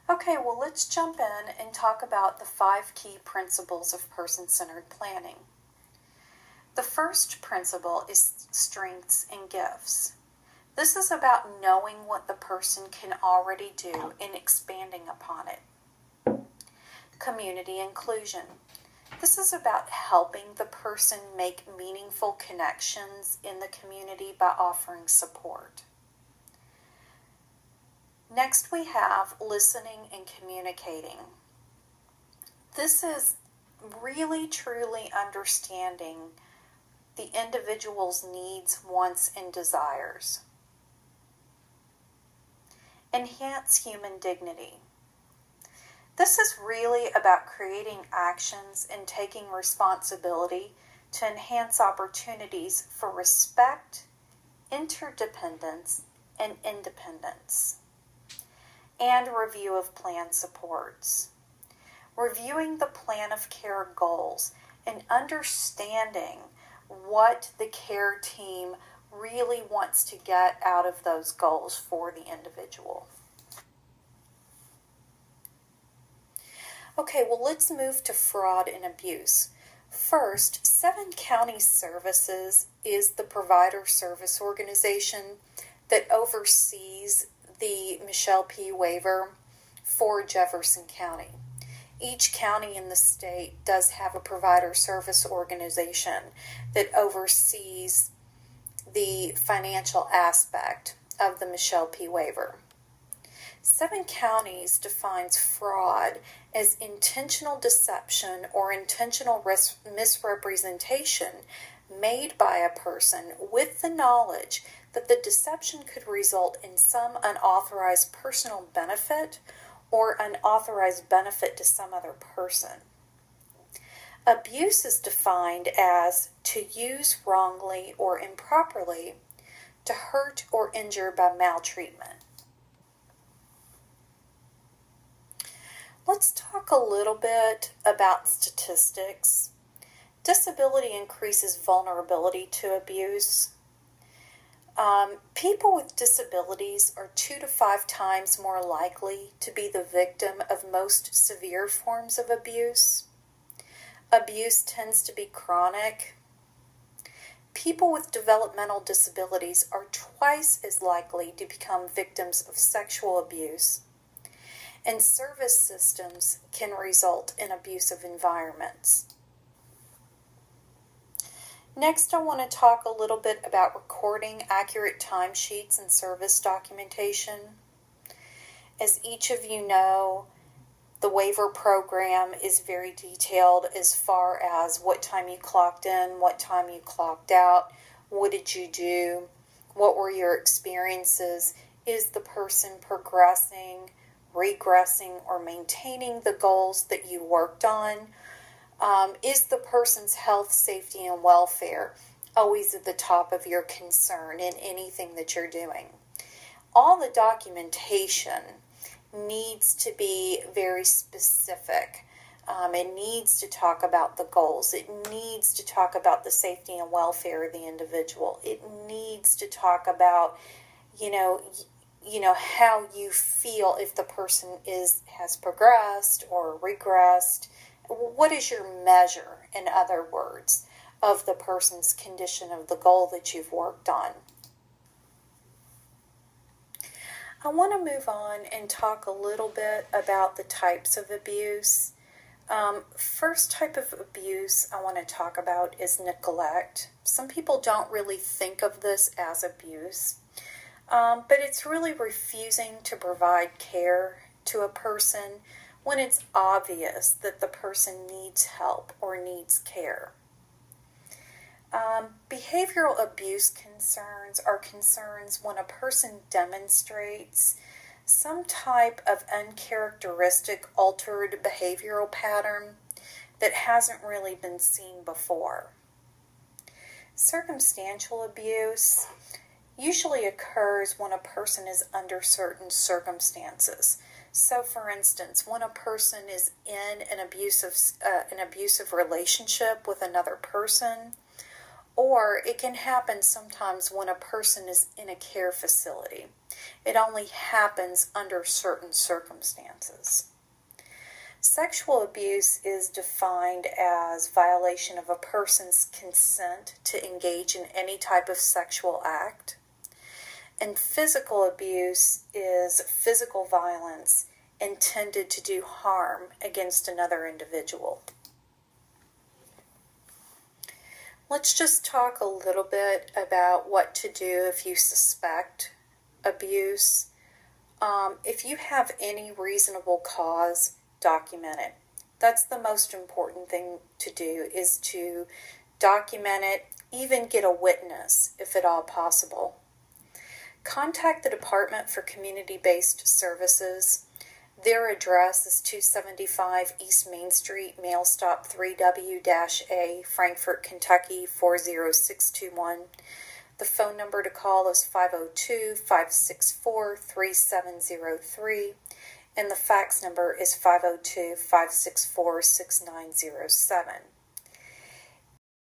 Okay, well, let's jump in and talk about the 5 key principles of person-centered planning. The first principle is strengths and gifts. This is about knowing what the person can already do and expanding upon it. Community inclusion. This is about helping the person make meaningful connections in the community by offering support. Next, we have listening and communicating. This is really truly understanding the individual's needs, wants, and desires. Enhance human dignity. This is really about creating actions and taking responsibility to enhance opportunities for respect, interdependence, and independence. And review of plan supports. Reviewing the plan of care goals and understanding what the care team really wants to get out of those goals for the individual. Okay, well, let's move to fraud and abuse. First, 7 County Services is the provider service organization that oversees the Michelle P. waiver for Jefferson County. Each county in the state does have a provider service organization that oversees the financial aspect of the Michelle P. waiver. 7 Counties defines fraud as intentional deception or intentional misrepresentation made by a person with the knowledge that the deception could result in some unauthorized personal benefit or unauthorized benefit to some other person. Abuse is defined as to use wrongly or improperly, to hurt or injure by maltreatment. Let's talk a little bit about statistics. Disability increases vulnerability to abuse. People with disabilities are 2 to 5 times more likely to be the victim of most severe forms of abuse. Abuse tends to be chronic. People with developmental disabilities are twice as likely to become victims of sexual abuse. And service systems can result in abusive environments. Next, I want to talk a little bit about recording accurate timesheets and service documentation. As each of you know, the waiver program is very detailed as far as what time you clocked in, what time you clocked out, what did you do, what were your experiences, is the person progressing, regressing, or maintaining the goals that you worked on? Is the person's health, safety, and welfare always at the top of your concern in anything that you're doing? All the documentation needs to be very specific. It needs to talk about the goals. It needs to talk about the safety and welfare of the individual. It needs to talk about, how you feel if the person has progressed or regressed. What is your measure, in other words, of the person's condition of the goal that you've worked on? I want to move on and talk a little bit about the types of abuse. First type of abuse I want to talk about is neglect. Some people don't really think of this as abuse, but it's really refusing to provide care to a person when it's obvious that the person needs help or needs care. Behavioral abuse concerns are concerns when a person demonstrates some type of uncharacteristic altered behavioral pattern that hasn't really been seen before. Circumstantial abuse usually occurs when a person is under certain circumstances. So, for instance, when a person is in an abusive relationship with another person, or it can happen sometimes when a person is in a care facility. It only happens under certain circumstances. Sexual abuse is defined as violation of a person's consent to engage in any type of sexual act. And physical abuse is physical violence intended to do harm against another individual. Let's just talk a little bit about what to do if you suspect abuse. If you have any reasonable cause, document it. That's the most important thing to do, is to document it, even get a witness if at all possible. Contact the Department for Community-Based Services. Their address is 275 East Main Street, Mail Stop 3W-A, Frankfort, Kentucky 40621. The phone number to call is 502-564-3703, and the fax number is 502-564-6907.